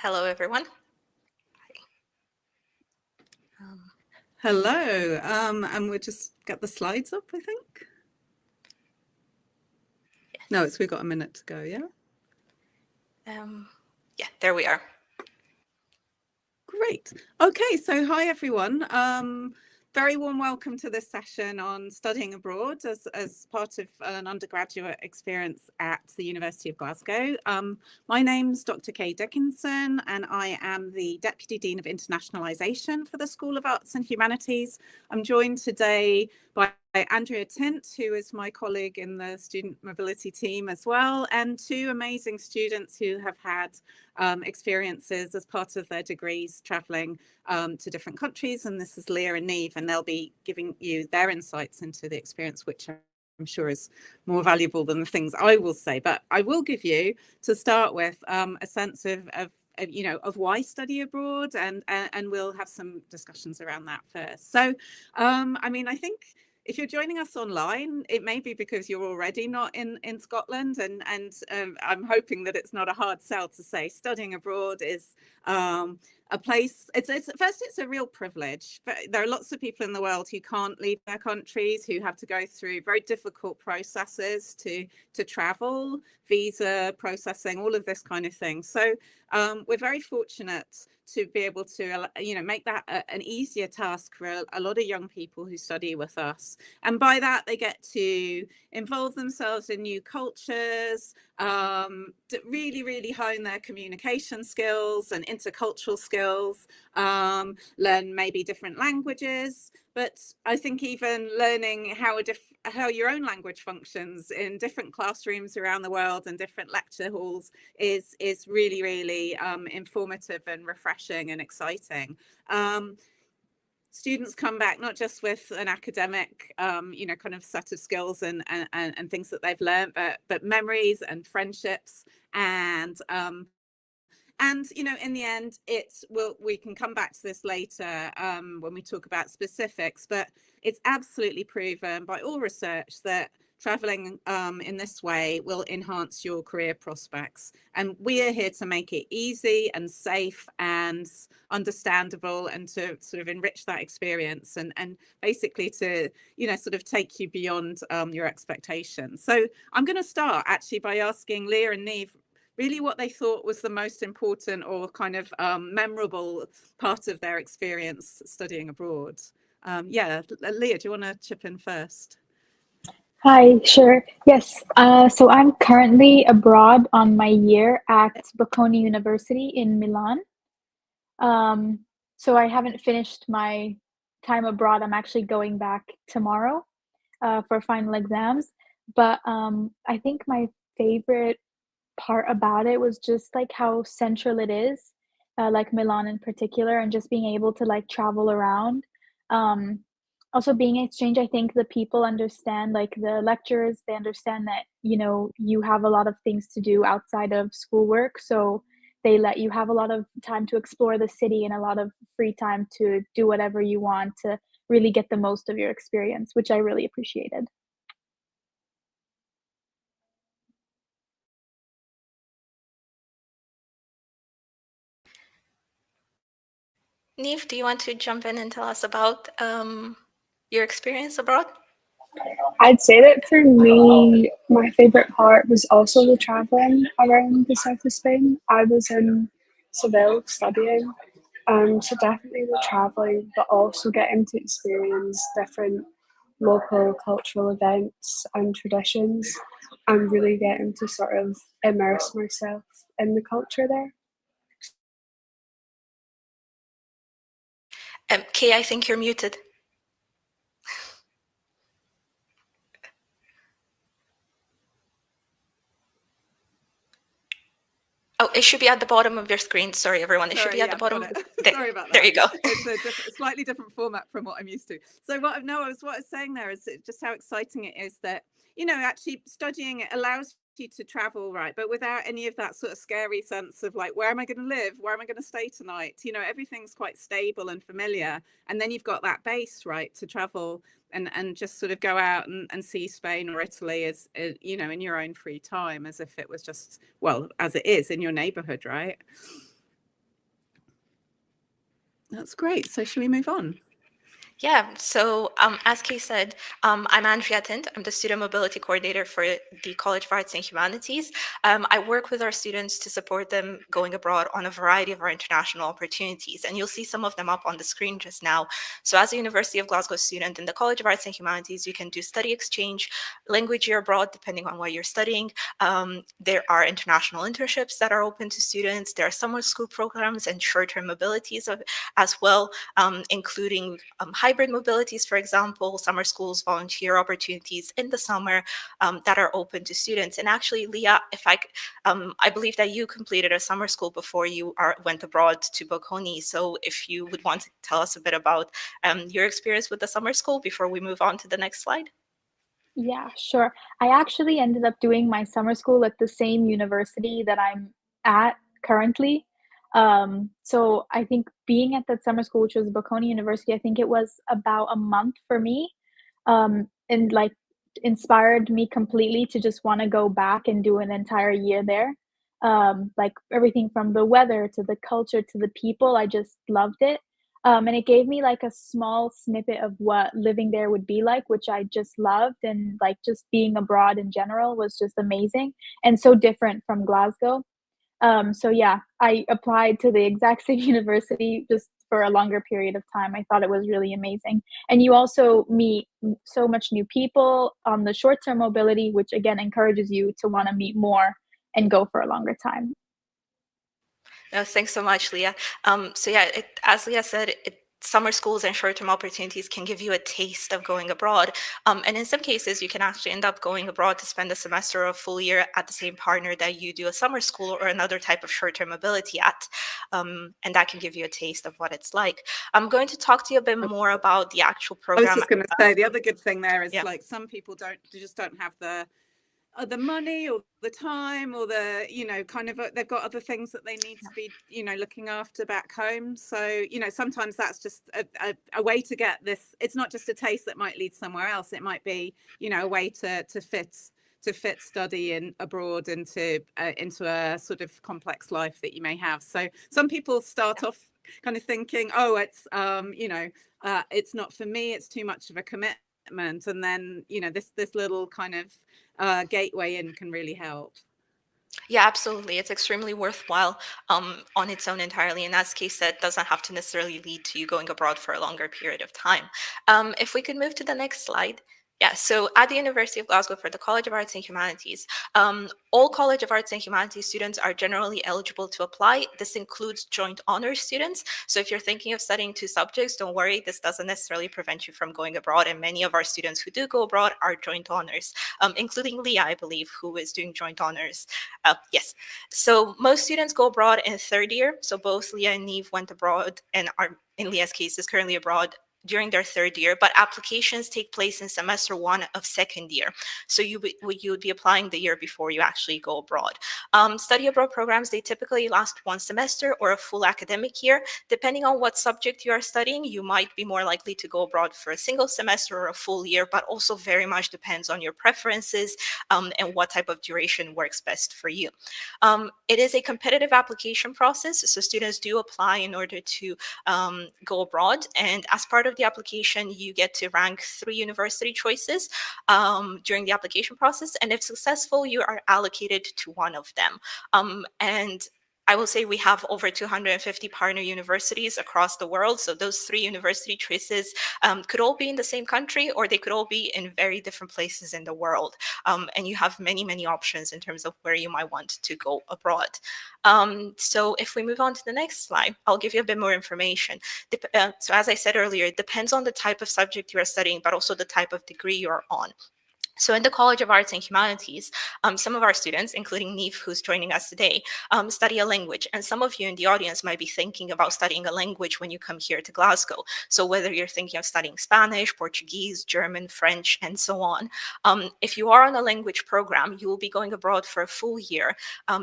Hello, everyone. Hello, and we'll just get the slides up, I think. Yes. No, we've got a minute to go, yeah? Yeah, there we are. Great. Okay, so hi, everyone. Very warm welcome to this session on studying abroad as part of an undergraduate experience at the University of Glasgow. My name's Dr. Kay Dickinson, and I am the Deputy Dean of Internationalisation for the School of Arts and Humanities. I'm joined today by Andrea Tint, who is my colleague in the student mobility team as well, and two amazing students who have had experiences as part of their degrees travelling to different countries, and this is Leah and Neve, and they'll be giving you their insights into the experience, which I'm sure is more valuable than the things I will say. But I will give you, to start with, a sense of why study abroad, and we'll have some discussions around that first. So, I mean, I think if you're joining us online, it may be because you're already not in Scotland, and I'm hoping that it's not a hard sell to say studying abroad is a place. It's a real privilege. But there are lots of people in the world who can't leave their countries, who have to go through very difficult processes to travel, visa processing, all of this kind of thing. So we're very fortunate to be able to, make that an easier task for a lot of young people who study with us. And by that, they get to involve themselves in new cultures, really, really hone their communication skills and intercultural skills, learn maybe different languages. But I think even learning how your own language functions in different classrooms around the world and different lecture halls is really, really informative and refreshing and exciting. Students come back not just with an academic, kind of set of skills and things that they've learned, but memories and friendships, and in the end, we can come back to this later when we talk about specifics, but it's absolutely proven by all research that traveling in this way will enhance your career prospects. And we are here to make it easy and safe and understandable, and to sort of enrich that experience, and basically to, sort of take you beyond your expectations. So I'm going to start actually by asking Leah and Neve really what they thought was the most important or kind of memorable part of their experience studying abroad. Leah, do you want to chip in first? Hi, sure. Yes. So I'm currently abroad on my year at Bocconi University in Milan. So I haven't finished my time abroad. I'm actually going back tomorrow for final exams. But I think my favorite part about it was just like how central it is, like Milan in particular, and just being able to like travel around. Also being exchange, I think the people understand, like the lecturers, they understand that, you have a lot of things to do outside of schoolwork. So they let you have a lot of time to explore the city and a lot of free time to do whatever you want to really get the most of your experience, which I really appreciated. Neve, do you want to jump in and tell us about your experience abroad? I'd say that for me, my favourite part was also the travelling around the south of Spain. I was in Seville studying, so definitely the travelling, but also getting to experience different local cultural events and traditions, and really getting to sort of immerse myself in the culture there. Kay, I think you're muted. Oh, it should be at the bottom of your screen. Sorry, everyone. It should be at the bottom. Sorry about that. There you go. It's a slightly different format from what I'm used to. So what I was saying there is just how exciting it is that, actually studying, it allows you to travel, right, but without any of that sort of scary sense of like, where am I going to live? Where am I going to stay tonight? Everything's quite stable and familiar. And then you've got that base, right, to travel and just sort of go out and see Spain or Italy as in your own free time, as if it was just, well, as it is in your neighborhood, right? That's great. So should we move on? Yeah, so as Kay said, I'm Andrea Tint. I'm the Student Mobility Coordinator for the College of Arts and Humanities. I work with our students to support them going abroad on a variety of our international opportunities, and you'll see some of them up on the screen just now. So as a University of Glasgow student in the College of Arts and Humanities, you can do study exchange, language year abroad, depending on what you're studying. There are international internships that are open to students. There are summer school programs and short-term mobilities as well, including hybrid mobilities, for example, summer schools, volunteer opportunities in the summer that are open to students. And actually, Leah, I believe that you completed a summer school before you went abroad to Bocconi. So if you would want to tell us a bit about your experience with the summer school before we move on to the next slide. Yeah, sure. I actually ended up doing my summer school at the same university that I'm at currently. So I think being at that summer school, which was Bocconi University, I think it was about a month for me, and like inspired me completely to just want to go back and do an entire year there. Like everything from the weather to the culture to the people, I just loved it. And it gave me like a small snippet of what living there would be like, which I just loved. And like just being abroad in general was just amazing and so different from Glasgow. So yeah, I applied to the exact same university just for a longer period of time. I thought it was really amazing. And you also meet so much new people on the short-term mobility, which again encourages you to want to meet more and go for a longer time. No, thanks so much, Leah. So yeah, as Leah said, summer schools and short-term opportunities can give you a taste of going abroad. And in some cases, you can actually end up going abroad to spend a semester or a full year at the same partner that you do a summer school or another type of short-term mobility at. And that can give you a taste of what it's like. I'm going to talk to you a bit more about the actual I was program. just going to say, the other good thing there is Yeah. like some people just don't have the money or the time or the, kind of they've got other things that they need to be, looking after back home. So, sometimes that's just a way to get this. It's not just a taste that might lead somewhere else. It might be, a way to fit study in abroad into a sort of complex life that you may have. So some people start off kind of thinking, oh, it's it's not for me, it's too much of a commitment, and then this little kind of gateway in can really help. Yeah, absolutely. It's extremely worthwhile on its own entirely. And as Kay said, doesn't have to necessarily lead to you going abroad for a longer period of time. If we could move to the next slide. Yeah, so at the University of Glasgow for the College of Arts and Humanities, all College of Arts and Humanities students are generally eligible to apply. This includes joint honors students. So if you're thinking of studying 2 subjects, don't worry, this doesn't necessarily prevent you from going abroad. And many of our students who do go abroad are joint honors, including Leah, I believe, who is doing joint honors. Yes, so most students go abroad in 3rd year. So both Leah and Neve went abroad and are, in Leah's case, is currently abroad during their 3rd year, but applications take place in semester 1 of 2nd year. So you would be applying the year before you actually go abroad. Study abroad programs, they typically last 1 semester or a full academic year. Depending on what subject you are studying, you might be more likely to go abroad for a single semester or a full year, but also very much depends on your preferences and what type of duration works best for you. It is a competitive application process, so students do apply in order to go abroad, and as part of the application, you get to rank 3 university choices during the application process, and if successful, you are allocated to one of them. And I will say we have over 250 partner universities across the world. So those 3 university choices could all be in the same country, or they could all be in very different places in the world. And you have many, many options in terms of where you might want to go abroad. So if we move on to the next slide, I'll give you a bit more information. So as I said earlier, it depends on the type of subject you are studying, but also the type of degree you're on. So in the College of Arts and Humanities, some of our students, including Neve, who's joining us today, study a language. And some of you in the audience might be thinking about studying a language when you come here to Glasgow. So whether you're thinking of studying Spanish, Portuguese, German, French, and so on. If you are on a language program, you will be going abroad for a full year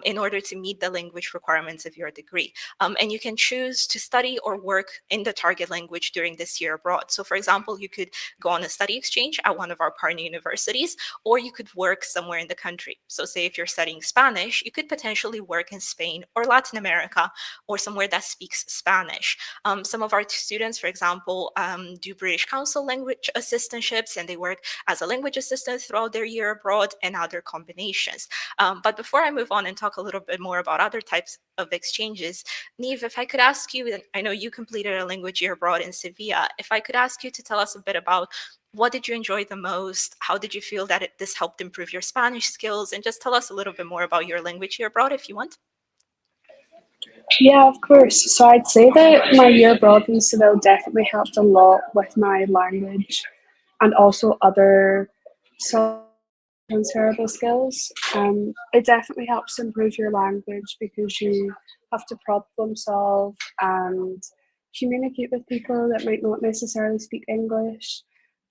in order to meet the language requirements of your degree. And you can choose to study or work in the target language during this year abroad. So for example, you could go on a study exchange at one of our partner universities, studies, or you could work somewhere in the country. So say if you're studying Spanish, you could potentially work in Spain or Latin America or somewhere that speaks Spanish. Some of our students, for example, do British Council language assistantships, and they work as a language assistant throughout their year abroad, and other combinations. But before I move on and talk a little bit more about other types of exchanges, Neve, if I could ask you, I know you completed a language year abroad in Sevilla, if I could ask you to tell us a bit about what did you enjoy the most? How did you feel that this helped improve your Spanish skills? And just tell us a little bit more about your language year abroad if you want. Yeah, of course. So I'd say that my year abroad in Seville definitely helped a lot with my language and also other transferable skills. It definitely helps improve your language because you have to problem solve and communicate with people that might not necessarily speak English,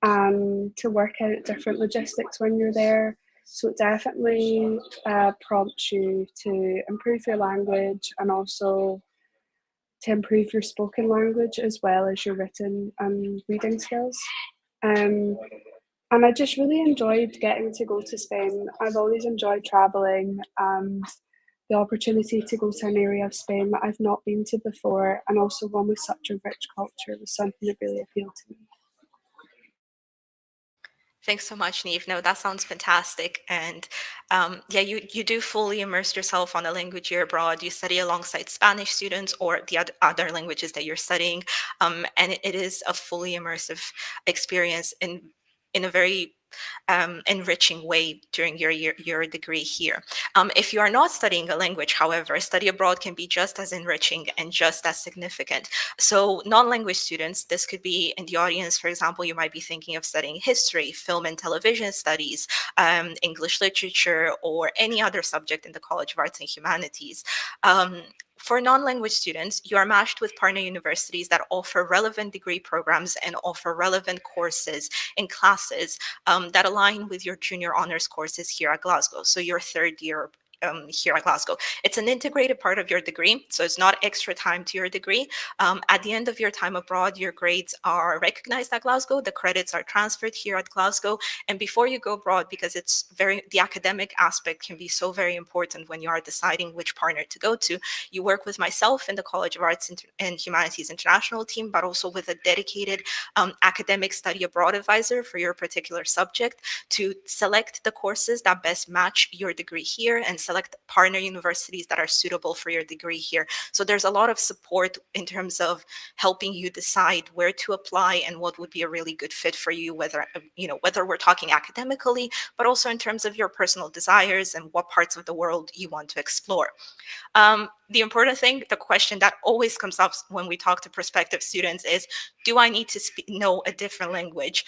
and to work out different logistics when you're there. So it definitely prompts you to improve your language and also to improve your spoken language as well as your written and reading skills. Um, and I just really enjoyed getting to go to Spain. I've always enjoyed traveling, and the opportunity to go to an area of Spain that I've not been to before, and also one with such a rich culture, was something that really appealed to me. Thanks so much, Neve. No, that sounds fantastic. And yeah, you do fully immerse yourself on a language year abroad. You study alongside Spanish students or the other languages that you're studying. And it is a fully immersive experience in a very enriching way during your degree here. If you are not studying a language, however, study abroad can be just as enriching and just as significant. So non-language students, this could be in the audience, for example, you might be thinking of studying history, film and television studies, English literature, or any other subject in the College of Arts and Humanities. For non-language students, you are matched with partner universities that offer relevant degree programs and offer relevant courses and classes that align with your junior honors courses here at Glasgow. So your third year here at Glasgow. It's an integrated part of your degree, so it's not extra time to your degree. At the end of your time abroad, your grades are recognized at Glasgow, the credits are transferred here at Glasgow, and before you go abroad, because the academic aspect can be so very important when you are deciding which partner to go to, you work with myself in the College of Arts and Humanities International team, but also with a dedicated academic study abroad advisor for your particular subject to select the courses that best match your degree here and select partner universities that are suitable for your degree here. So there's a lot of support in terms of helping you decide where to apply and what would be a really good fit for you, whether we're talking academically, but also in terms of your personal desires and what parts of the world you want to explore. The important thing, the question that always comes up when we talk to prospective students is, do I need to know a different language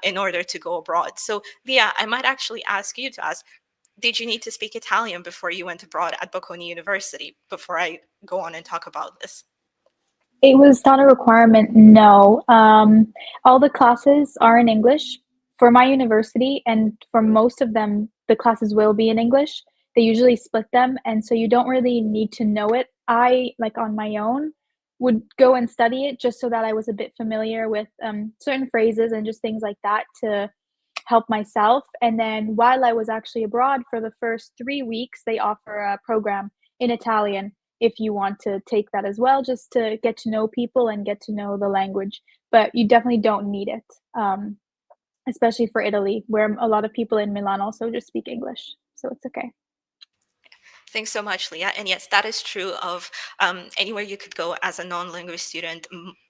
in order to go abroad? So Leah, I might actually ask you to ask, did you need to speak Italian before you went abroad at Bocconi University, before I go on and talk about this? It was not a requirement, no. All the classes are in English for my university, and for most of them, the classes will be in English. They usually split them, and so you don't really need to know it. I, like on my own, would go and study it just so that I was a bit familiar with certain phrases and just things like that to help myself. And then while I was actually abroad for the first 3 weeks, they offer a program in Italian if you want to take that as well, just to get to know people and get to know the language. But you definitely don't need it, especially for Italy, where a lot of people in Milan also just speak English. So it's okay. Thanks so much, Leah. And yes, that is true of anywhere you could go as a non-language student.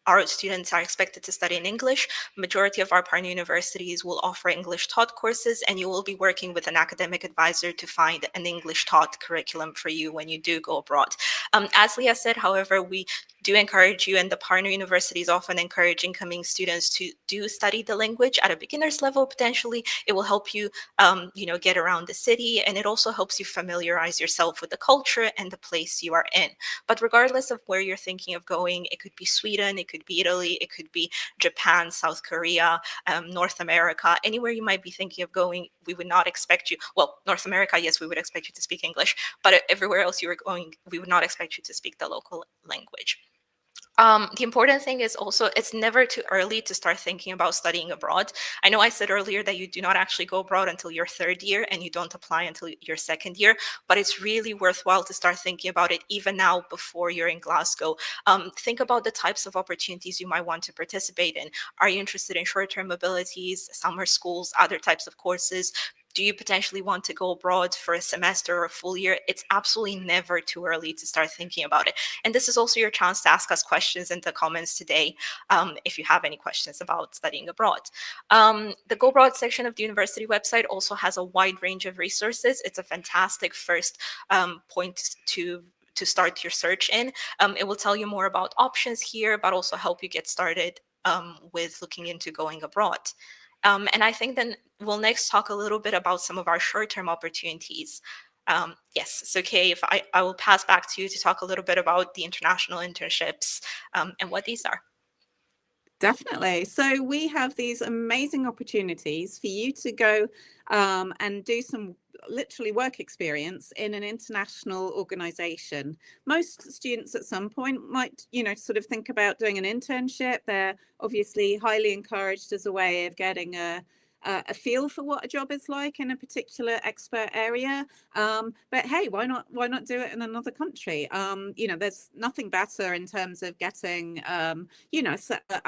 Our students are expected to study in English. Majority of our partner universities will offer English taught courses, and you will be working with an academic advisor to find an English taught curriculum for you when you do go abroad. As Leah said, however, we do encourage you, and the partner universities often encourage incoming students to do study the language at a beginner's level. Potentially, it will help you, get around the city, and it also helps you familiarize yourself with the culture and the place you are in. But regardless of where you're thinking of going, it could be Sweden, it could be Italy, it could be Japan, South Korea, North America, anywhere you might be thinking of going, we would not expect you, well, North America, yes, we would expect you to speak English, but everywhere else you are going, we would not expect you to speak the local language. The important thing is also it's never too early to start thinking about studying abroad. I know I said earlier that you do not actually go abroad until your third year and you don't apply until your second year, but it's really worthwhile to start thinking about it even now before you're in Glasgow. Think about the types of opportunities you might want to participate in. Are you interested in short-term mobilities, summer schools, other types of courses? Do you potentially want to go abroad for a semester or a full year? It's absolutely never too early to start thinking about it. And this is also your chance to ask us questions in the comments today, if you have any questions about studying abroad. The Go Abroad section of the university website also has a wide range of resources. It's a fantastic first point to start your search in. It will tell you more about options here, but also help you get started with looking into going abroad. And I think then we'll next talk a little bit about some of our short-term opportunities. Yes, so Kay, if I will pass back to you to talk a little bit about the international internships and what these are. Definitely. So we have these amazing opportunities for you to go and do some literally work experience in an international organization. Most students at some point might, sort of think about doing an internship. They're obviously highly encouraged as a way of getting a feel for what a job is like in a particular expert area. But hey, why not do it in another country? There's nothing better in terms of getting a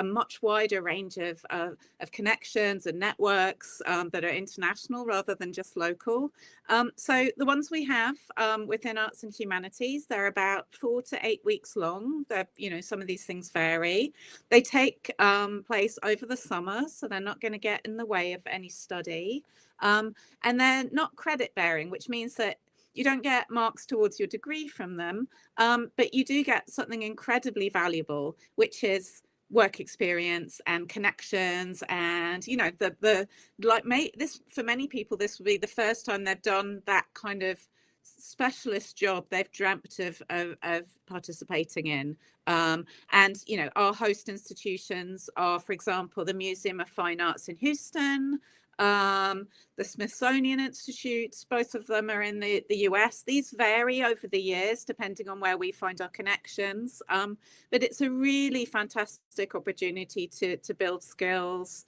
much wider range of connections and networks that are international rather than just local. So the ones we have within arts and humanities, they're about 4 to 8 weeks long. Some of these things vary. They take place over the summer, so they're not going to get in the way of any study. And they're not credit bearing, which means that you don't get marks towards your degree from them, but you do get something incredibly valuable, which is work experience and connections. And this for many people, this will be the first time they've done that kind of specialist job they've dreamt of participating in. And our host institutions are, for example, the Museum of Fine Arts in Houston, the Smithsonian Institute. Both of them are in the US. These vary over the years depending on where we find our connections, but it's a really fantastic opportunity to build skills,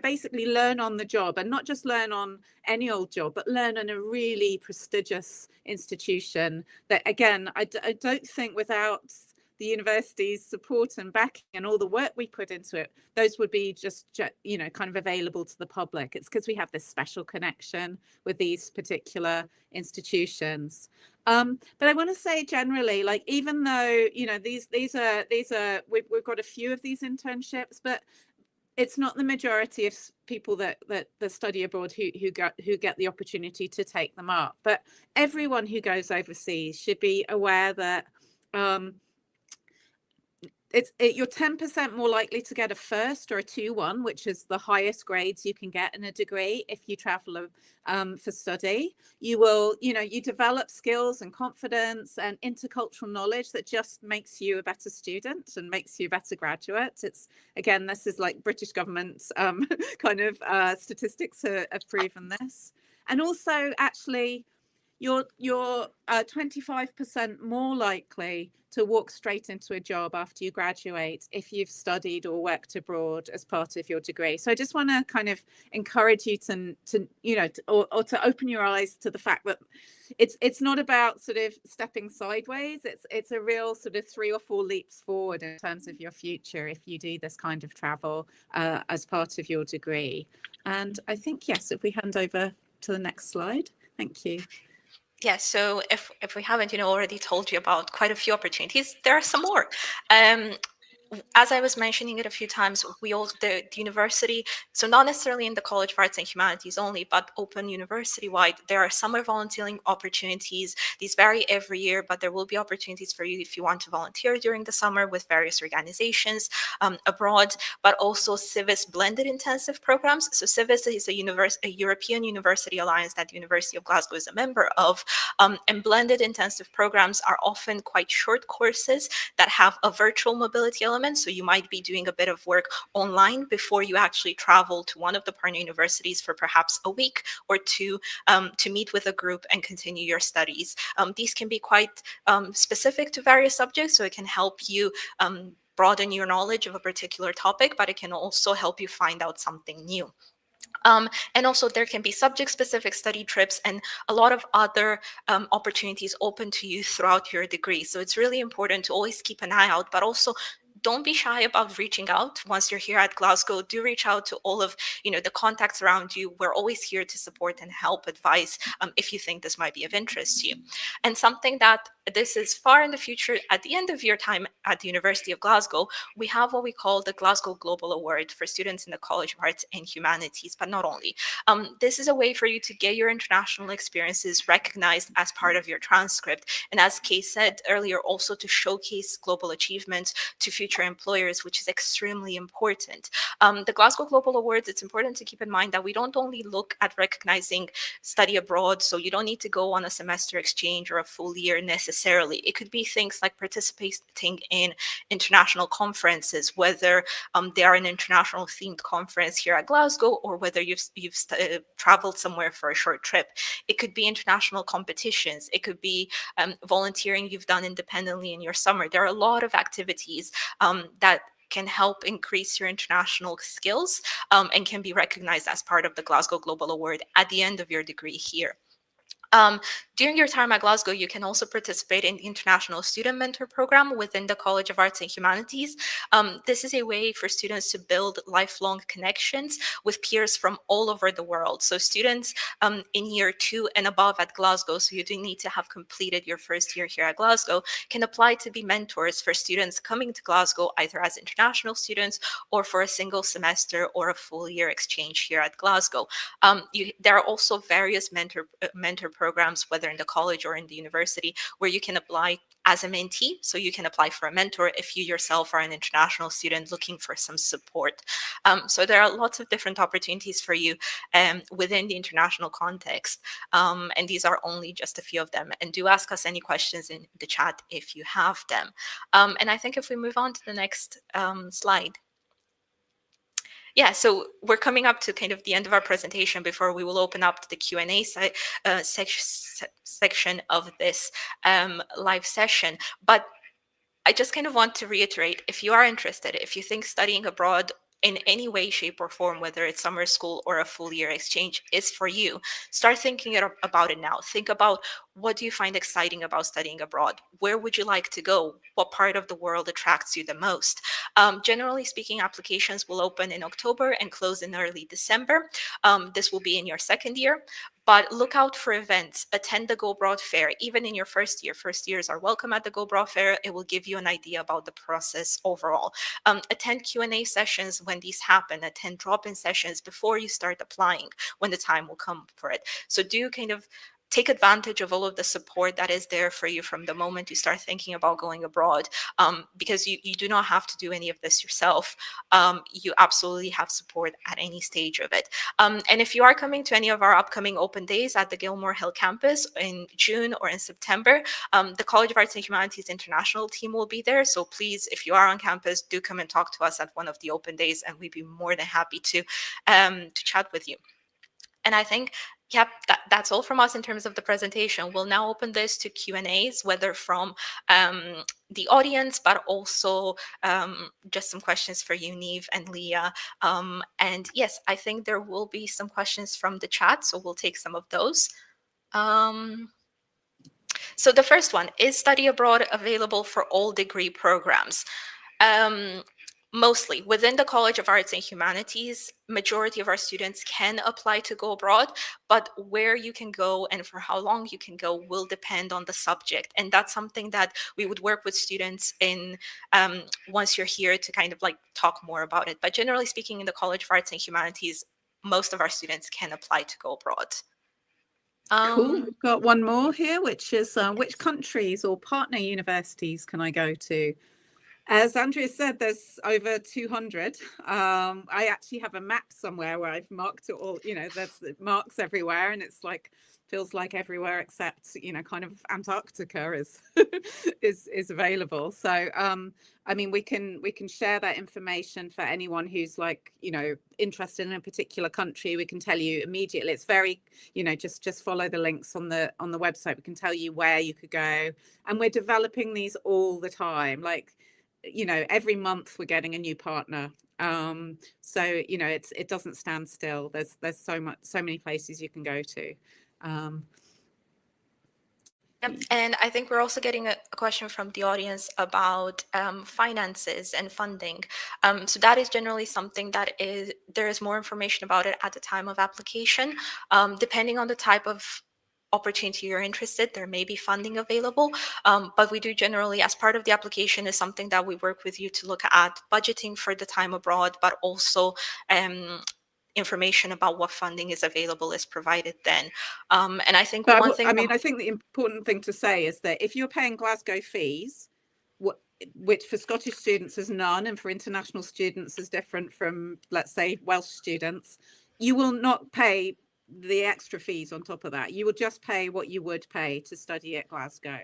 basically learn on the job, and not just learn on any old job, but learn in a really prestigious institution that, again, I don't think without the university's support and backing and all the work we put into it, those would be just kind of available to the public. It's because we have this special connection with these particular institutions. But I want to say generally, like, even though these are we've got a few of these internships, but it's not the majority of people that study abroad who get the opportunity to take them up. But everyone who goes overseas should be aware that you're 10% more likely to get a first or a 2-1, which is the highest grades you can get in a degree if you travel for study. You develop skills and confidence and intercultural knowledge that just makes you a better student and makes you a better graduate. This is like British government kind of statistics have proven this. And also, actually, you're 25% more likely to walk straight into a job after you graduate if you've studied or worked abroad as part of your degree. So I just want to kind of encourage you to open your eyes to the fact that it's not about sort of stepping sideways. It's a real sort of 3 or 4 leaps forward in terms of your future if you do this kind of travel as part of your degree. And I think, yes, if we hand over to the next slide. Thank you. Yeah, so if we haven't already told you about quite a few opportunities, there are some more. As I was mentioning it a few times, the university, so not necessarily in the College of Arts and Humanities only, but open university-wide, there are summer volunteering opportunities. These vary every year, but there will be opportunities for you if you want to volunteer during the summer with various organizations abroad, but also CIVIS blended intensive programs. So CIVIS is a European University Alliance that the University of Glasgow is a member of, and blended intensive programs are often quite short courses that have a virtual mobility element, moment. So you might be doing a bit of work online before you actually travel to one of the partner universities for perhaps a week or two to meet with a group and continue your studies. These can be quite specific to various subjects, so it can help you broaden your knowledge of a particular topic, but it can also help you find out something new. And also there can be subject-specific study trips and a lot of other opportunities open to you throughout your degree. So it's really important to always keep an eye out, but also don't be shy about reaching out. Once you're here at Glasgow, do reach out to all of the contacts around you. We're always here to support and help advise if you think this might be of interest to you. And something that this is far in the future, at the end of your time at the University of Glasgow, we have what we call the Glasgow Global Award for students in the College of Arts and Humanities, but not only. This is a way for you to get your international experiences recognized as part of your transcript. And as Kay said earlier, also to showcase global achievements to future employers, which is extremely important. The Glasgow Global Awards, it's important to keep in mind that we don't only look at recognizing study abroad, so you don't need to go on a semester exchange or a full year necessarily. It could be things like participating in international conferences, whether they are an international themed conference here at Glasgow or whether you've traveled somewhere for a short trip. It could be international competitions. It could be volunteering you've done independently in your summer. There are a lot of activities that can help increase your international skills and can be recognized as part of the Glasgow Global Award at the end of your degree here. During your time at Glasgow, you can also participate in the International Student Mentor Program within the College of Arts and Humanities. This is a way for students to build lifelong connections with peers from all over the world. So students in year 2 and above at Glasgow, so you do need to have completed your first year here at Glasgow, can apply to be mentors for students coming to Glasgow either as international students or for a single semester or a full year exchange here at Glasgow. There are also various mentor programs, whether in the college or in the university, where you can apply as a mentee. So you can apply for a mentor if you yourself are an international student looking for some support. So there are lots of different opportunities for you within the international context. And these are only just a few of them. And do ask us any questions in the chat if you have them. And I think if we move on to the next slide. Yeah, so we're coming up to kind of the end of our presentation before we will open up the Q&A section of this live session. But I just kind of want to reiterate, if you are interested, if you think studying abroad in any way, shape, or form, whether it's summer school or a full year exchange, is for you, start thinking about it now. Think about, what do you find exciting about studying abroad? Where would you like to go? What part of the world attracts you the most? Generally speaking, applications will open in October and close in early December. This will be in your second year. But look out for events, attend the Go Abroad Fair, even in your first year. First years are welcome at the Go Abroad Fair. It will give you an idea about the process overall. Attend Q&A sessions when these happen, attend drop-in sessions before you start applying, when the time will come for it. So do kind of take advantage of all of the support that is there for you from the moment you start thinking about going abroad, because you do not have to do any of this yourself. You absolutely have support at any stage of it. And if you are coming to any of our upcoming open days at the Gilmore Hill campus in June or in September, the College of Arts and Humanities International team will be there. So please, if you are on campus, do come and talk to us at one of the open days, and we'd be more than happy to chat with you. And I think, yep, that's all from us in terms of the presentation. We'll now open this to Q&As, whether from the audience, but also just some questions for you, Niamh and Leah. And yes, I think there will be some questions from the chat, so we'll take some of those. So the first one, is study abroad available for all degree programs? Mostly within the College of Arts and Humanities, majority of our students can apply to go abroad, but where you can go and for how long you can go will depend on the subject. And that's something that we would work with students in once you're here to kind of like talk more about it. But generally speaking, in the College of Arts and Humanities, most of our students can apply to go abroad. Cool. We've got one more here, which is which countries or partner universities can I go to? As Andrea said, there's over 200. I actually have a map somewhere where I've marked it all, there's marks everywhere, and it's like, feels like everywhere except, kind of Antarctica is is available. So I mean, we can share that information for anyone who's like, interested in a particular country. We can tell you immediately. It's very, just follow the links on the website. We can tell you where you could go. And we're developing these all the time. Like, every month we're getting a new partner. So it doesn't stand still. There's so many places you can go to. And I think we're also getting a question from the audience about finances and funding. So that is generally something that there is more information about it at the time of application. Depending on the type of opportunity you're interested, there may be funding available, but we do generally, as part of the application, is something that we work with you to look at budgeting for the time abroad, but also information about what funding is available is provided then. And I think one thing, I think the important thing to say is that if you're paying Glasgow fees, which for Scottish students is none, and for international students is different from, let's say, Welsh students, you will not pay the extra fees on top of that. You will just pay what you would pay to study at Glasgow.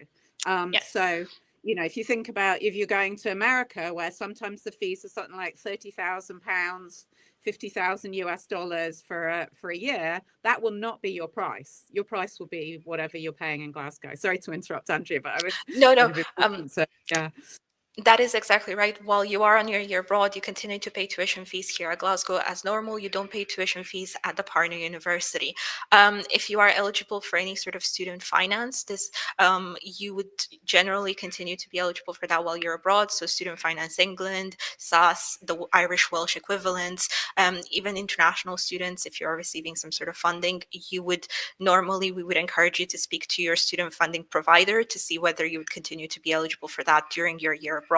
yes. So, if you think about, if you're going to America, where sometimes the fees are something like £30,000, $50,000 for a year, that will not be your price. Your price will be whatever you're paying in Glasgow. Sorry to interrupt, Andrea, but I was No. so, yeah. That is exactly right. While you are on your year abroad, you continue to pay tuition fees here at Glasgow as normal. You don't pay tuition fees at the partner university. If you are eligible for any sort of student finance, you would generally continue to be eligible for that while you're abroad. So Student Finance England, SAS, the Irish Welsh equivalents, even international students, if you are receiving some sort of funding, we would encourage you to speak to your student funding provider to see whether you would continue to be eligible for that during your year abroad.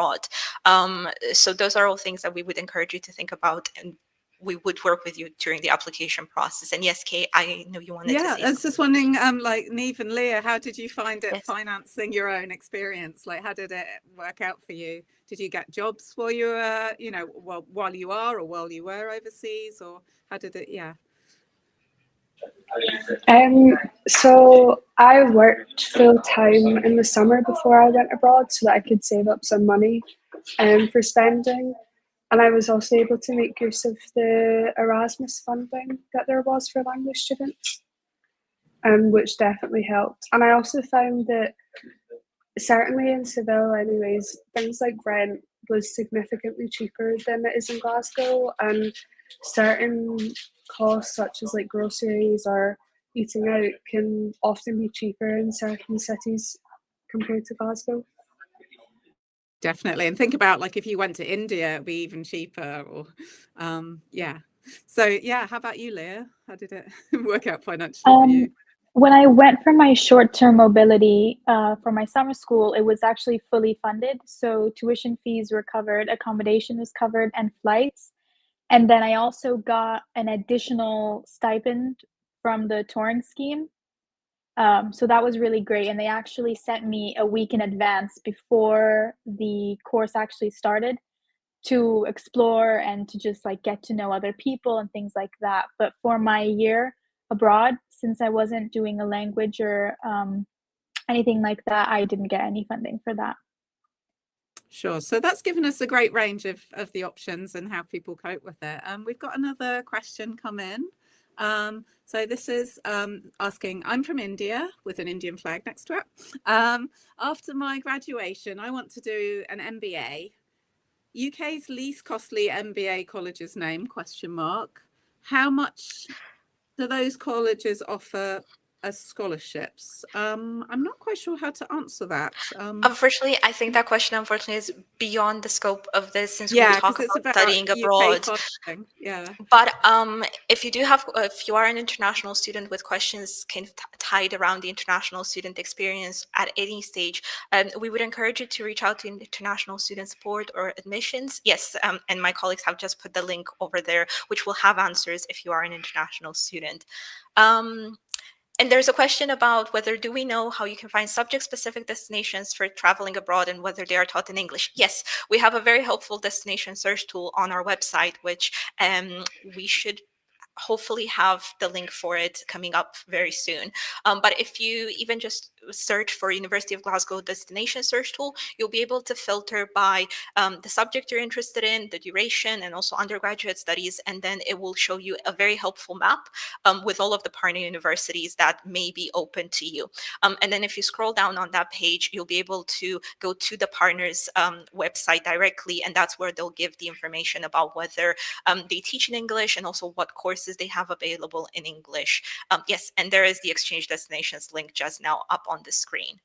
So those are all things that we would encourage you to think about, and we would work with you during the application process. And yes, Kate, I know you wanted to say something. I was just wondering, like Neve and Leah, how did you find it, Yes. financing your own experience? Like, how did it work out for you? Did you get jobs while you were, while you are, or while you were overseas, or how did it? Yeah. So I worked full time in the summer before I went abroad so that I could save up some money for spending. And I was also able to make use of the Erasmus funding that there was for language students, which definitely helped. And I also found that, certainly in Seville anyways, things like rent was significantly cheaper than it is in Glasgow, and certain costs such as like groceries or eating out can often be cheaper in certain cities compared to Glasgow. Definitely. And think about, like, if you went to India, it'd be even cheaper, or yeah. So yeah, how about you, Leah? How did it work out financially for you? When I went for my short-term mobility for my summer school, it was actually fully funded. So tuition fees were covered, accommodation was covered, and flights. And then I also got an additional stipend from the touring scheme. So that was really great. And they actually sent me a week in advance before the course actually started to explore and to just like get to know other people and things like that. But for my year abroad, since I wasn't doing a language or anything like that, I didn't get any funding for that. Sure. So that's given us a great range of the options and how people cope with it. We've got another question come in. So this is asking, I'm from India with an Indian flag next to it. After my graduation, I want to do an MBA. UK's least costly MBA college's name, ? How much do those colleges offer as scholarships? I'm not quite sure how to answer that. Unfortunately, I think that question, is beyond the scope of this, since we talk about studying abroad. Yeah. But if you are an international student with questions tied around the international student experience at any stage, we would encourage you to reach out to International Student Support or Admissions. Yes, and my colleagues have just put the link over there, which will have answers if you are an international student. And there's a question about whether do we know how you can find subject-specific destinations for traveling abroad and whether they are taught in English. Yes, we have a very helpful destination search tool on our website, which we should hopefully have the link for it coming up very soon. But if you even just search for University of Glasgow destination search tool, you'll be able to filter by the subject you're interested in, the duration, and also undergraduate studies. And then it will show you a very helpful map with all of the partner universities that may be open to you. And then if you scroll down on that page, you'll be able to go to the partners website directly, and that's where they'll give the information about whether they teach in English and also what courses they have available in English. Yes, and there is the exchange destinations link just now up on the screen.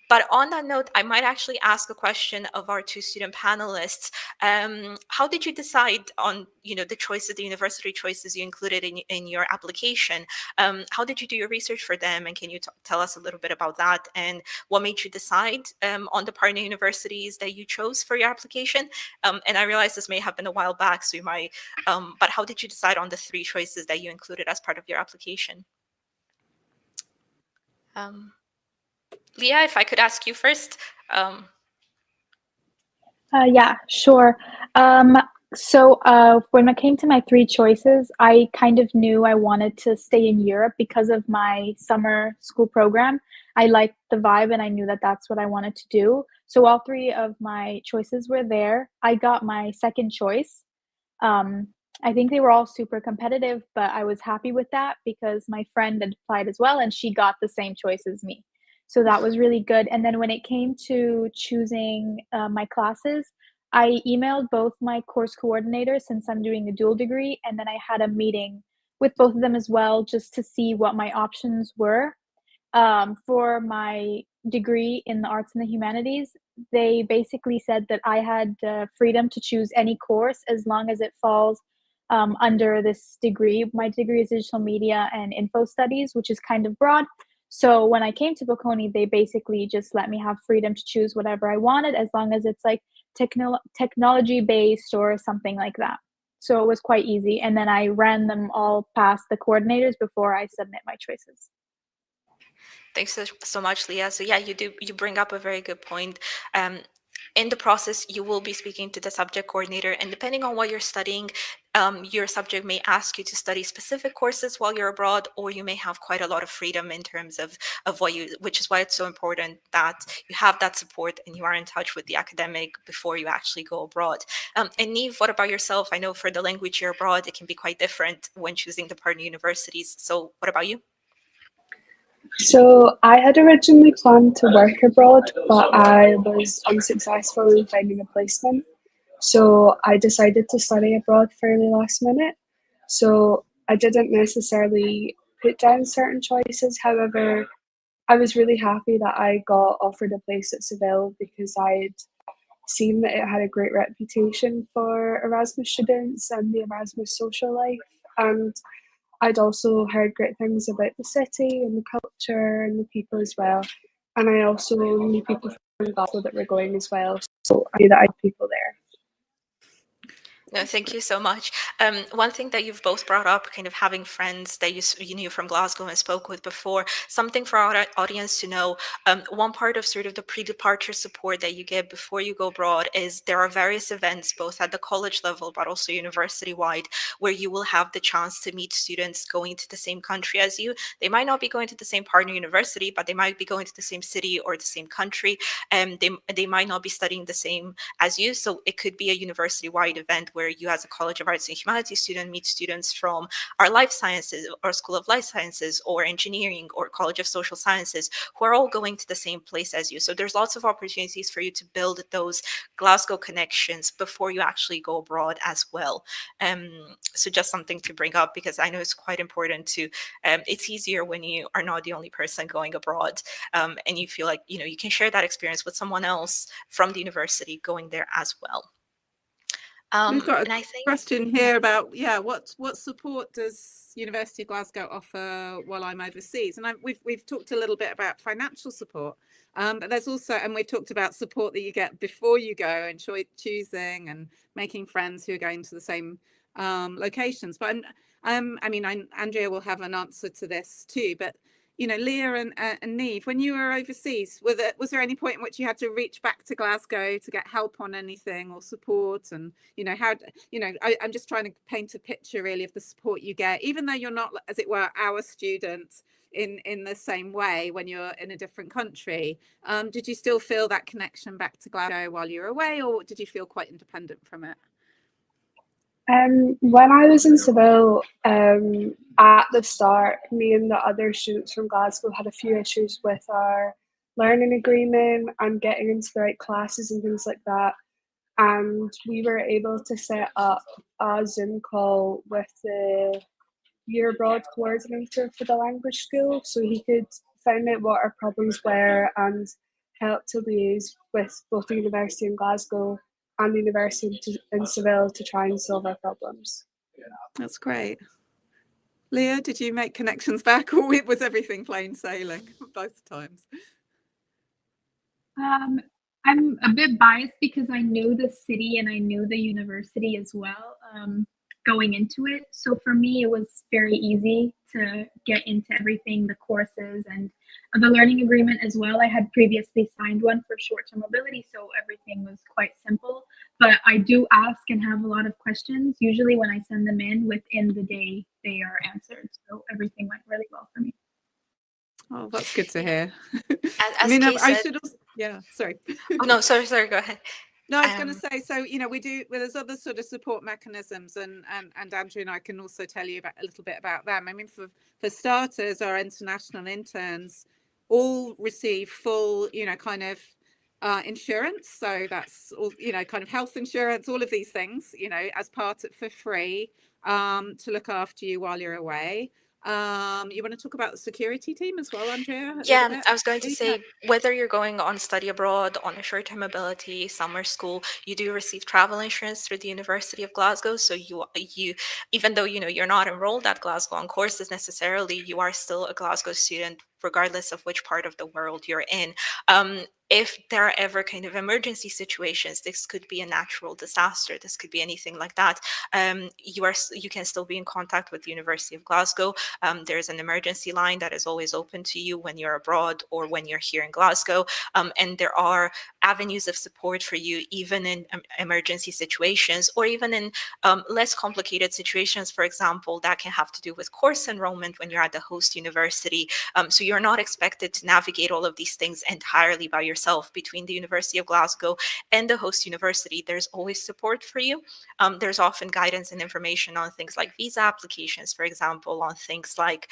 But on that note, I might actually ask a question of our two student panelists. How did you decide on, the choices, the university choices you included in your application? How did you do your research for them? And can you tell us a little bit about that? And what made you decide on the partner universities that you chose for your application? And I realize this may have been a while back, so you might, but how did you decide on the 3 choices that you included as part of your application? Leah, if I could ask you first. Yeah, sure. So when it came to my 3 choices, I kind of knew I wanted to stay in Europe because of my summer school program. I liked the vibe and I knew that that's what I wanted to do. So all 3 of my choices were there. I got my second choice. I think they were all super competitive, but I was happy with that because my friend had applied as well and she got the same choice as me. So that was really good. And then when it came to choosing my classes, I emailed both my course coordinators since I'm doing a dual degree, and then I had a meeting with both of them as well just to see what my options were. For my degree in the arts and the humanities, they basically said that I had freedom to choose any course as long as it falls under this degree. My degree is digital media and info studies, which is kind of broad. So when I came to Bocconi, they basically just let me have freedom to choose whatever I wanted as long as it's like technology based or something like that. So it was quite easy. And then I ran them all past the coordinators before I submit my choices. Thanks so much, Leah. So yeah, you bring up a very good point. In the process, you will be speaking to the subject coordinator, and depending on what you're studying, your subject may ask you to study specific courses while you're abroad, or you may have quite a lot of freedom in terms of which is why it's so important that you have that support and you are in touch with the academic before you actually go abroad. And Niamh, what about yourself? I know for the language you're abroad, it can be quite different when choosing the partner universities. So what about you? So I had originally planned to work abroad, but I was unsuccessful in finding a placement. So I decided to study abroad fairly last minute. So I didn't necessarily put down certain choices. However, I was really happy that I got offered a place at Seville because I'd seen that it had a great reputation for Erasmus students and the Erasmus social life. And I'd also heard great things about the city and the culture and the people as well. And I also knew people from Glasgow that were going as well. So I knew that I had people there. No, thank you so much. One thing that you've both brought up, kind of having friends that you knew from Glasgow and spoke with before, something for our audience to know. One part of sort of the pre-departure support that you get before you go abroad is there are various events, both at the college level, but also university-wide, where you will have the chance to meet students going to the same country as you. They might not be going to the same partner university, but they might be going to the same city or the same country. And they might not be studying the same as you. So it could be a university-wide event where you as a College of Arts and Humanities student meet students from our life sciences or School of Life Sciences or engineering or College of Social Sciences who are all going to the same place as you. So there's lots of opportunities for you to build those Glasgow connections before you actually go abroad as well. So just something to bring up because I know it's quite important to, it's easier when you are not the only person going abroad and you feel like, you can share that experience with someone else from the university going there as well. We've got a question here about what support does University of Glasgow offer while I'm overseas? And we've talked a little bit about financial support, But there's also, and we've talked about support that you get before you go and choosing and making friends who are going to the same locations. But I mean, Andrea will have an answer to this too. But you know, Leah and Neve, when you were overseas, was there any point in which you had to reach back to Glasgow to get help on anything or support? And you know, how you know, I'm just trying to paint a picture really of the support you get, even though you're not, as it were, our student in the same way when you're in a different country. Did you still feel that connection back to Glasgow while you were away, or did you feel quite independent from it? When I was in Seville, at the start, me and the other students from Glasgow had a few issues with our learning agreement and getting into the right classes and things like that. And we were able to set up a Zoom call with the year abroad coordinator for the language school, so he could find out what our problems were and help to liaise with both the university in Glasgow and the university in Seville to try and solve our problems. That's great. Leah, did you make connections back, or was everything plain sailing both times? I'm a bit biased because I knew the city and I knew the university as well, going into it. So for me, it was very easy to get into everything, the courses and the learning agreement as well. I had previously signed one for short-term mobility, so everything was quite simple. But I do ask and have a lot of questions. Usually when I send them in, within the day, they are answered. So everything went really well for me. Oh, that's good to hear. As I mean, Kay I said, should also, yeah, sorry. oh no, sorry, go ahead. No, I was going to say, so, you know, there's other sort of support mechanisms, and Andrew and I can also tell you about a little bit about them. I mean, for starters, our international interns all receive full, you know, kind of insurance. So that's all, you know, kind of health insurance, all of these things, you know, as part of, for free, to look after you while you're away. You want to talk about the security team as well, Andrea? Yeah, I was going to say, whether you're going on study abroad, on a short-term mobility, summer school, you do receive travel insurance through the University of Glasgow. So you even though, you know, you're not enrolled at Glasgow on courses necessarily, you are still a Glasgow student, regardless of which part of the world you're in. If there are ever kind of emergency situations, this could be a natural disaster, this could be anything like that, you can still be in contact with the University of Glasgow. There's an emergency line that is always open to you when you're abroad or when you're here in Glasgow, and there are avenues of support for you even in emergency situations, or even in less complicated situations, for example, that can have to do with course enrollment when you're at the host university. So you're not expected to navigate all of these things entirely by yourself. Between the University of Glasgow and the host university, there's always support for you. There's often guidance and information on things like visa applications, for example, on things like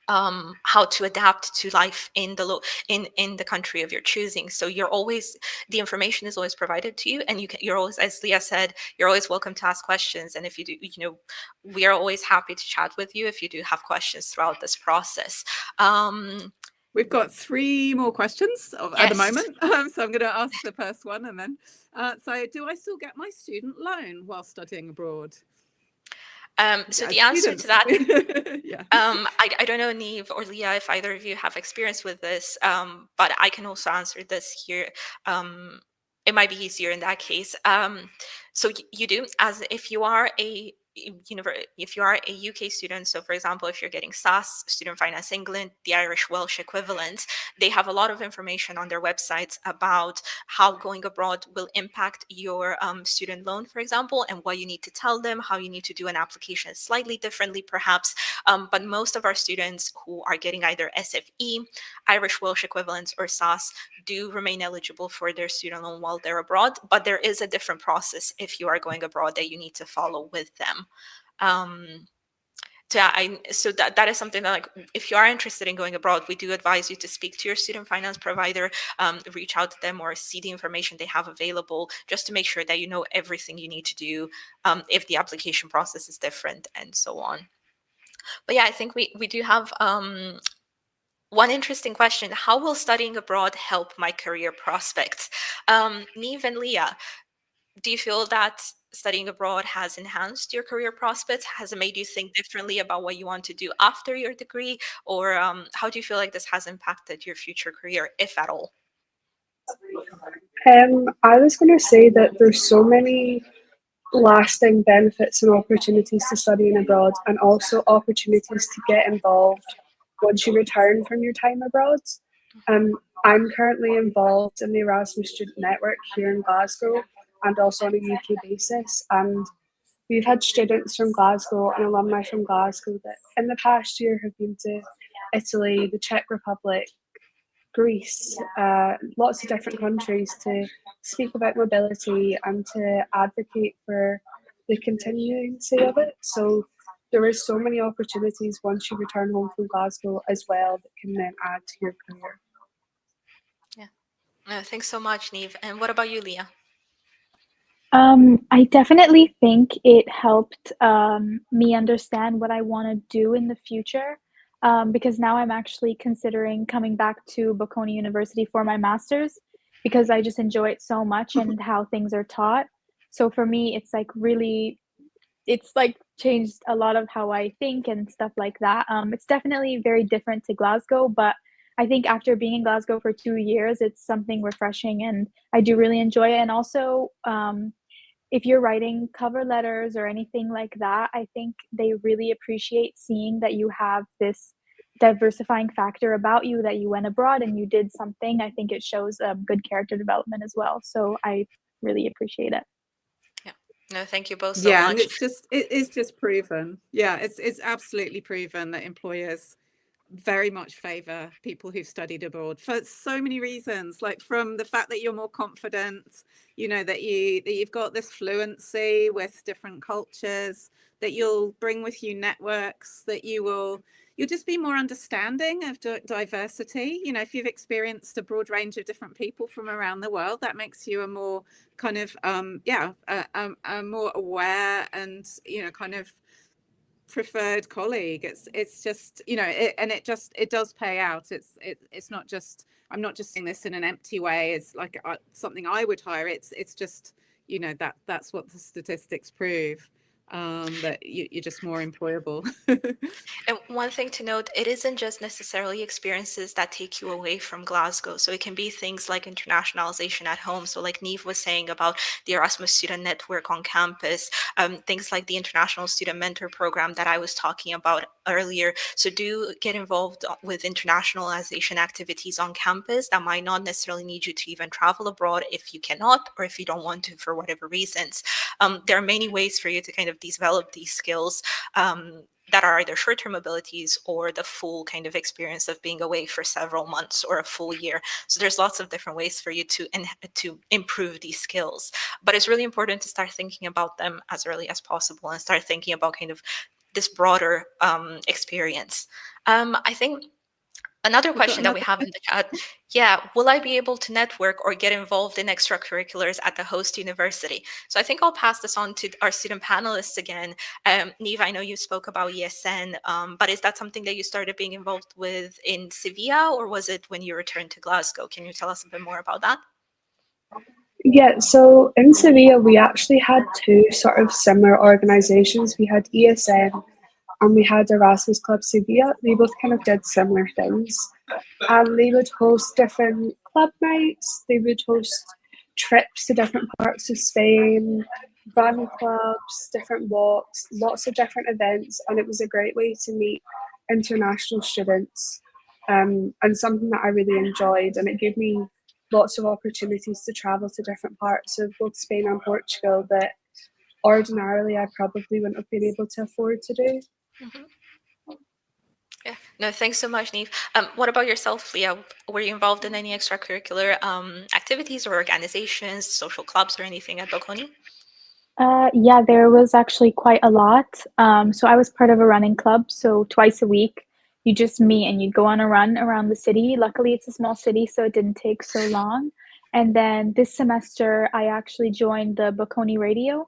how to adapt to life in the country of your choosing. So the information is always provided to you, and you're always, as Leah said, you're always welcome to ask questions. And if you do, you know, we are always happy to chat with you if you do have questions throughout this process. We've got 3 more questions at the moment, so I'm going to ask the first one, and then so do I still get my student loan while studying abroad? So the answer to that, yeah. I don't know, Neve or Leah, if either of you have experience with this, but I can also answer this here. It might be easier in that case. So you do, as if you are a UK student. So for example, if you're getting SAS, Student Finance England, the Irish Welsh equivalent, they have a lot of information on their websites about how going abroad will impact your student loan, for example, and what you need to tell them, how you need to do an application slightly differently perhaps. But most of our students who are getting either SFE, Irish Welsh equivalents, or SAS do remain eligible for their student loan while they're abroad, but there is a different process if you are going abroad that you need to follow with them. So that is something that, like, if you are interested in going abroad, we do advise you to speak to your student finance provider, reach out to them, or see the information they have available, just to make sure that you know everything you need to do if the application process is different and so on. But yeah, I think we do have one interesting question: how will studying abroad help my career prospects? Neve and Leah, do you feel that studying abroad has enhanced your career prospects? Has it made you think differently about what you want to do after your degree? Or how do you feel like this has impacted your future career, if at all? I was going to say that there's so many lasting benefits and opportunities to studying abroad, and also opportunities to get involved once you return from your time abroad. Um, I'm currently involved in the Erasmus Student Network here in Glasgow, and also on a UK basis. And we've had students from Glasgow and alumni from Glasgow that in the past year have been to Italy, the Czech Republic, Greece, lots of different countries to speak about mobility and to advocate for the continuancy of it. So there is so many opportunities once you return home from Glasgow as well that can then add to your career. Yeah. Thanks so much, Neve. And what about you, Leah? I definitely think it helped me understand what I want to do in the future, because now I'm actually considering coming back to Bocconi University for my master's because I just enjoy it so much and how things are taught. So for me, it's like changed a lot of how I think and stuff like that. It's definitely very different to Glasgow, but I think after being in Glasgow for 2 years, it's something refreshing and I do really enjoy it. And also, if you're writing cover letters or anything like that, I think they really appreciate seeing that you have this diversifying factor about you, that you went abroad and you did something. I think it shows good character development as well. So I really appreciate it. Yeah. No, thank you both so Yeah, and much. it is just proven. Yeah, it's absolutely proven that employers very much favor people who've studied abroad for so many reasons, like from the fact that you're more confident, you know, that you've got this fluency with different cultures, that you'll bring with you networks, that you'll just be more understanding of diversity. You know, if you've experienced a broad range of different people from around the world, that makes you a more kind of a more aware and, you know, kind of preferred colleague. It's just, you know, it does pay out. It's not just, I'm not just saying this in an empty way. It's like something I would hire. It's just, you know, that's what the statistics prove, that you're just more employable. And one thing to note, it isn't just necessarily experiences that take you away from Glasgow. So it can be things like internationalization at home. So like Neve was saying about the Erasmus Student Network on campus, things like the International Student Mentor Program that I was talking about earlier. So do get involved with internationalization activities on campus that might not necessarily need you to even travel abroad if you cannot, or if you don't want to for whatever reasons. There are many ways for you to kind of develop these skills. That are either short-term abilities or the full kind of experience of being away for several months or a full year. So there's lots of different ways for you to improve these skills. But it's really important to start thinking about them as early as possible and start thinking about kind of this broader experience. I think another question that we have in the chat, will I be able to network or get involved in extracurriculars at the host university? So I think I'll pass this on to our student panelists again. Neve, I know you spoke about ESN, but is that something that you started being involved with in Sevilla, or was it when you returned to Glasgow? Can you tell us a bit more about that? Yeah, so in Sevilla, we actually had two sort of similar organisations. We had ESN and we had Erasmus Club Sevilla. They both kind of did similar things. And they would host different club nights, they would host trips to different parts of Spain, run clubs, different walks, lots of different events. And it was a great way to meet international students, and something that I really enjoyed. And it gave me lots of opportunities to travel to different parts of both Spain and Portugal that ordinarily I probably wouldn't have been able to afford to do. Mm-hmm. Yeah, no, thanks so much, Neve. What about yourself, Leah? Were you involved in any extracurricular activities or organizations, social clubs, or anything at Bocconi? Yeah, there was actually quite a lot. So I was part of a running club. So twice a week, you just meet and you'd go on a run around the city. Luckily, it's a small city, so it didn't take so long. And then this semester, I actually joined the Bocconi Radio.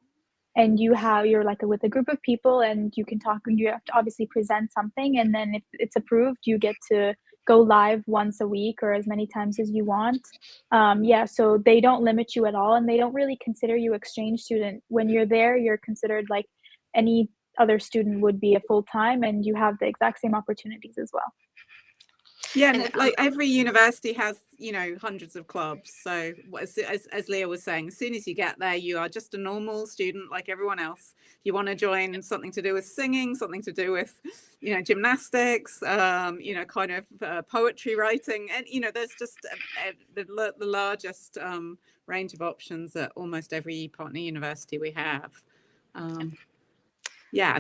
And you're like with a group of people and you can talk, you have to obviously present something. And then if it's approved, you get to go live once a week or as many times as you want. Yeah, so they don't limit you at all, and they don't really consider you exchange student. When you're there, you're considered like any other student would be a full-time, and you have the exact same opportunities as well. Yeah, and like every university has, you know, hundreds of clubs. So as Leah was saying, as soon as you get there, you are just a normal student like everyone else. You want to join something to do with singing, something to do with, you know, gymnastics, you know, kind of poetry writing, and you know, there's just the largest range of options at almost every partner university we have. Yeah,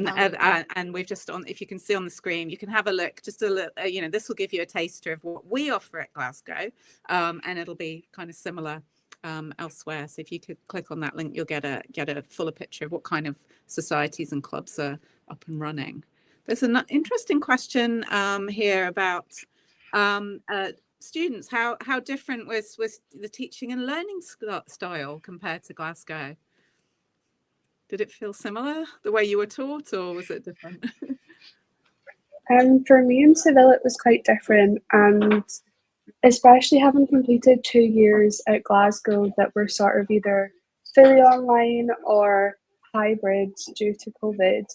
and we've just on, if you can see on the screen, you can have a look, just a look, you know, this will give you a taster of what we offer at Glasgow, and it'll be kind of similar elsewhere. So if you could click on that link, you'll get a fuller picture of what kind of societies and clubs are up and running. There's an interesting question here about students. How different was the teaching and learning style compared to Glasgow? Did it feel similar, the way you were taught, or was it different? For me in Seville, it was quite different, and especially having completed 2 years at Glasgow that were sort of either fully online or hybrid due to COVID,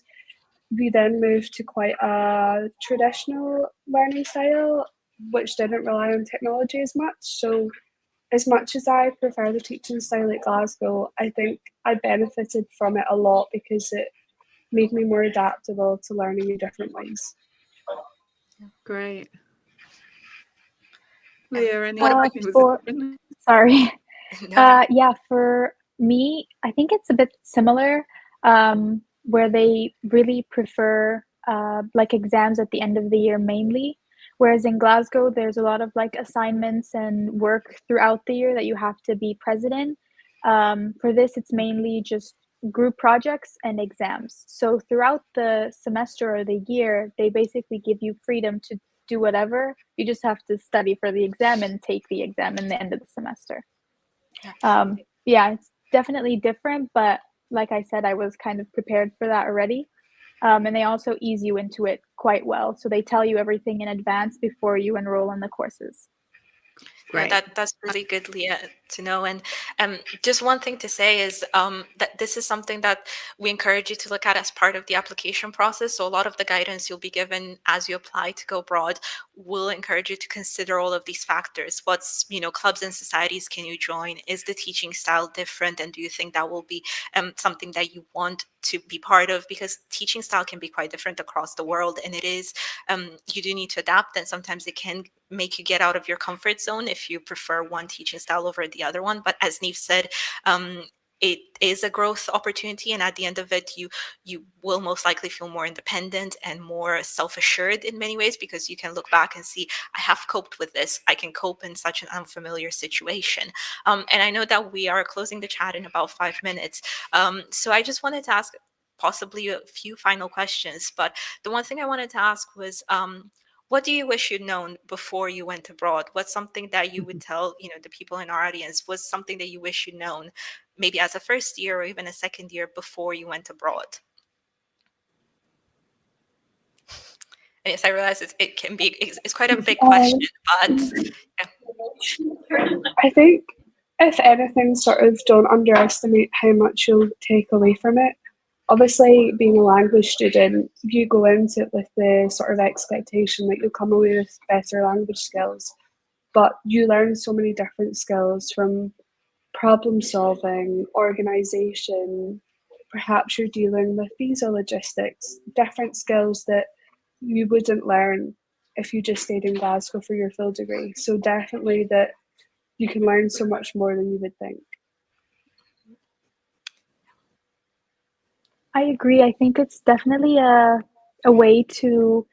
we then moved to quite a traditional learning style, which didn't rely on technology as much. So as much as I prefer the teaching style at Glasgow, I think I benefited from it a lot because it made me more adaptable to learning in different ways. Great. Leah, any sorry. No. Yeah, for me, I think it's a bit similar, where they really prefer like exams at the end of the year mainly. Whereas in Glasgow, there's a lot of like assignments and work throughout the year that you have to be present in. For this, it's mainly just group projects and exams. So throughout the semester or the year, they basically give you freedom to do whatever. You just have to study for the exam and take the exam in the end of the semester. Yeah, it's definitely different, but like I said, I was kind of prepared for that already. And they also ease you into it quite well. So they tell you everything in advance before you enroll in the courses. Great. Yeah, that's really good, Leah, to know. And just one thing to say is that this is something that we encourage you to look at as part of the application process. So a lot of the guidance you'll be given as you apply to go abroad will encourage you to consider all of these factors. What's, you know, clubs and societies can you join? Is the teaching style different? And do you think that will be something that you want to be part of? Because teaching style can be quite different across the world, and it is, you do need to adapt, and sometimes it can make you get out of your comfort zone if you prefer one teaching style over the other one. But as Neve said, it is a growth opportunity, and at the end of it, you will most likely feel more independent and more self-assured in many ways, because you can look back and see, I have coped with this. I can cope in such an unfamiliar situation. And I know that we are closing the chat in about 5 minutes. So I just wanted to ask possibly a few final questions. But the one thing I wanted to ask was, what do you wish you'd known before you went abroad? What's something that you would tell, you know, the people in our audience? Was something that you wish you'd known, maybe as a first year or even a second year before you went abroad? And yes, I realize it can be, it's quite a big question, but yeah. I think if anything, sort of don't underestimate how much you'll take away from it. Obviously, being a language student, you go into it with the sort of expectation that you'll come away with better language skills, but you learn so many different skills, from problem solving, organisation, perhaps you're dealing with visa logistics, different skills that you wouldn't learn if you just stayed in Glasgow for your full degree. So definitely that you can learn so much more than you would think. I agree. I think it's definitely a way to,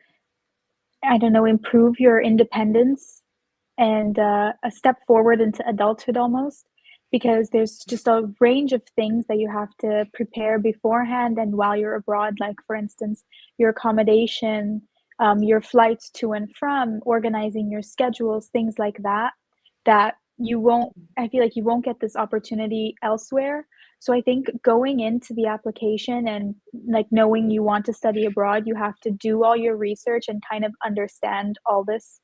I don't know, improve your independence and a step forward into adulthood almost, because there's just a range of things that you have to prepare beforehand and while you're abroad, like for instance, your accommodation, your flights to and from, organizing your schedules, things like that, that you won't, I feel like you won't get this opportunity elsewhere. So I think going into the application and like knowing you want to study abroad, you have to do all your research and kind of understand all this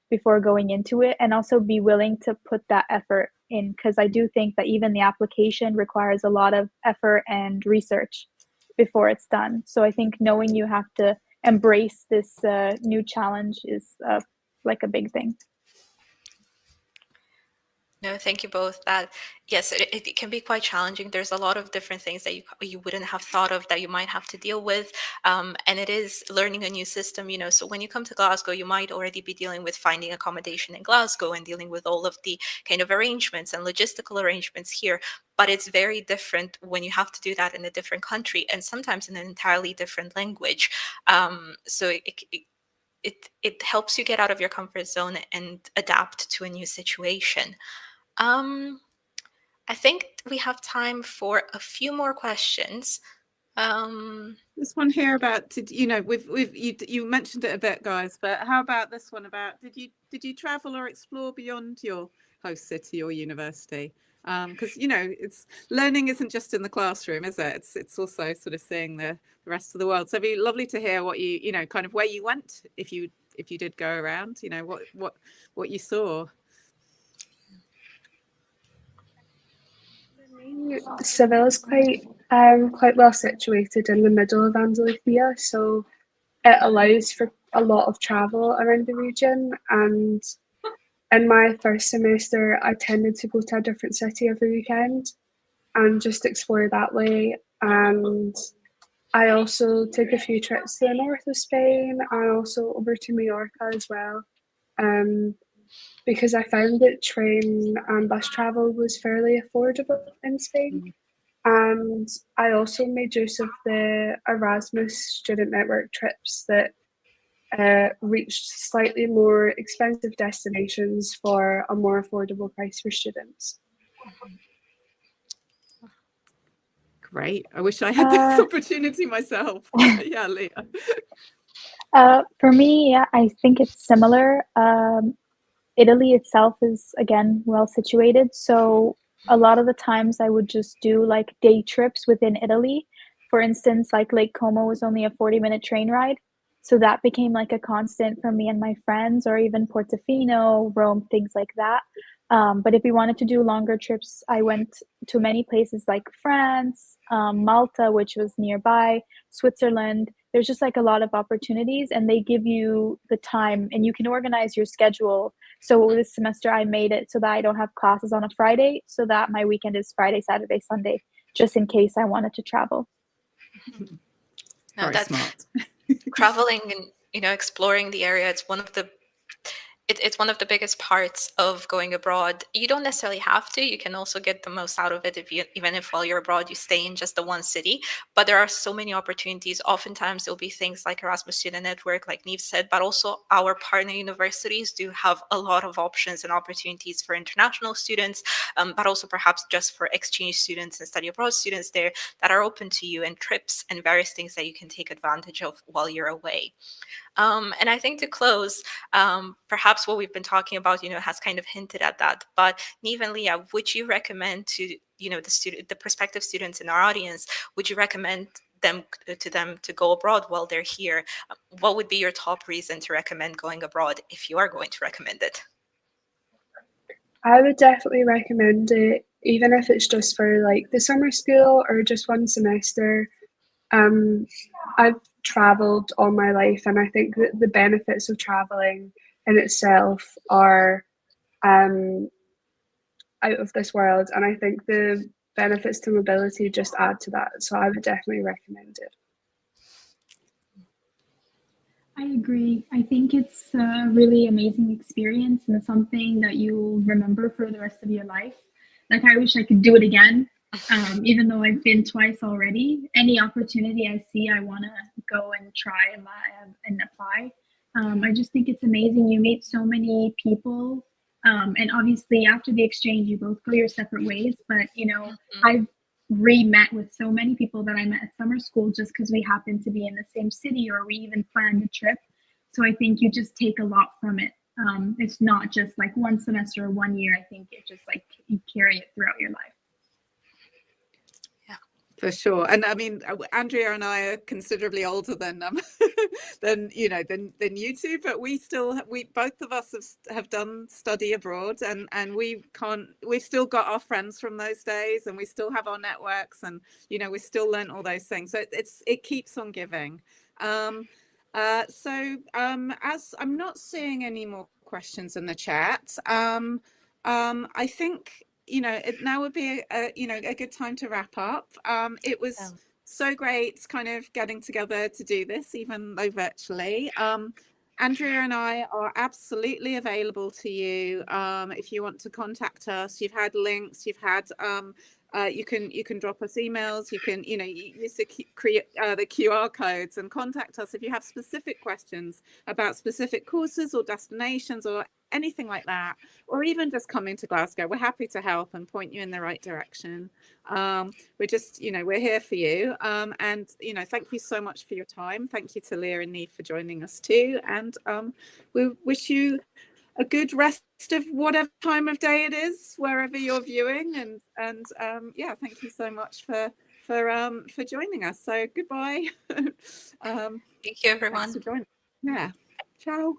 before going into it, and also be willing to put that effort in, because I do think that even the application requires a lot of effort and research before it's done. So I think knowing you have to embrace this new challenge is like a big thing. No, thank you both. That yes, it can be quite challenging. There's a lot of different things that you wouldn't have thought of that you might have to deal with, and it is learning a new system. So when you come to Glasgow, you might already be dealing with finding accommodation in Glasgow and dealing with all of the kind of arrangements and logistical arrangements here. But it's very different when you have to do that in a different country and sometimes in an entirely different language. So it helps you get out of your comfort zone and adapt to a new situation. I think we have time for a few more questions. This one here about, you mentioned it a bit, guys, but how about this one about did you travel or explore beyond your host city or university? Because it's learning isn't just in the classroom, is it? It's also sort of seeing the rest of the world. So it'd be lovely to hear what kind of where you went if you did go around. What you saw. Seville is quite well situated in the middle of Andalusia, so it allows for a lot of travel around the region. And in my first semester, I tended to go to a different city every weekend and just explore that way. And I also took a few trips to the north of Spain and also over to Mallorca as well. Because I found that train and bus travel was fairly affordable in Spain. And I also made use of the Erasmus student network trips that reached slightly more expensive destinations for a more affordable price for students. Great. I wish I had this opportunity myself. Yeah, Leah. For me, yeah, I think it's similar. Italy itself is, again, well situated. So a lot of the times I would just do like day trips within Italy. For instance, like Lake Como was only a 40-minute train ride. So that became like a constant for me and my friends, or even Portofino, Rome, things like that. But if we wanted to do longer trips, I went to many places like France, Malta, which was nearby, Switzerland. There's just like a lot of opportunities, and they give you the time and you can organize your schedule. So this semester I made it so that I don't have classes on a Friday, so that my weekend is Friday, Saturday, Sunday, just in case I wanted to travel. No, Very that's smart. Traveling and exploring the area. It's one of the biggest parts of going abroad. You don't necessarily have to. You can also get the most out of it even if while you're abroad you stay in just the one city. But there are so many opportunities. Oftentimes there'll be things like Erasmus Student Network, like Neve said, but also our partner universities do have a lot of options and opportunities for international students, but also perhaps just for exchange students and study abroad students there that are open to you, and trips and various things that you can take advantage of while you're away. And I think to close, perhaps what we've been talking about, has kind of hinted at that. But Neve and Leah, would you recommend to, the prospective students in our audience, would you recommend them to go abroad while they're here? What would be your top reason to recommend going abroad if you are going to recommend it? I would definitely recommend it, even if it's just for like the summer school or just one semester. I've traveled all my life, and I think that the benefits of traveling in itself are out of this world, and I think the benefits to mobility just add to that. So I would definitely recommend it. I agree. I think it's a really amazing experience and something that you'll remember for the rest of your life. Like, I wish I could do it again, even though I've been twice already. Any opportunity I see, I want to go and try and apply. I just think it's amazing. You meet so many people. And obviously, after the exchange, you both go your separate ways. But, I've re-met with so many people that I met at summer school just because we happened to be in the same city, or we even planned a trip. So I think you just take a lot from it. It's not just like one semester or 1 year. I think it just like you carry it throughout your life. For sure. And I mean, Andrea and I are considerably older than than you two, but we both of us have done study abroad, and we've still got our friends from those days, and we still have our networks, and we still learn all those things. So it keeps on giving. As I'm not seeing any more questions in the chat, I think it now would be a good time to wrap up. It was so great kind of getting together to do this, even though virtually. Andrea and I are absolutely available to you if you want to contact us. You've had links, you've had you can drop us emails, you can use the QR codes and contact us if you have specific questions about specific courses or destinations or anything like that, or even just coming to Glasgow. We're happy to help and point you in the right direction. We're just we're here for you, and thank you so much for your time. Thank you to Leah and Neve for joining us too, and we wish you a good rest of whatever time of day it is, wherever you're viewing, and yeah, thank you so much for joining us. So goodbye. Thank you, everyone. Thanks for joining. Yeah, ciao.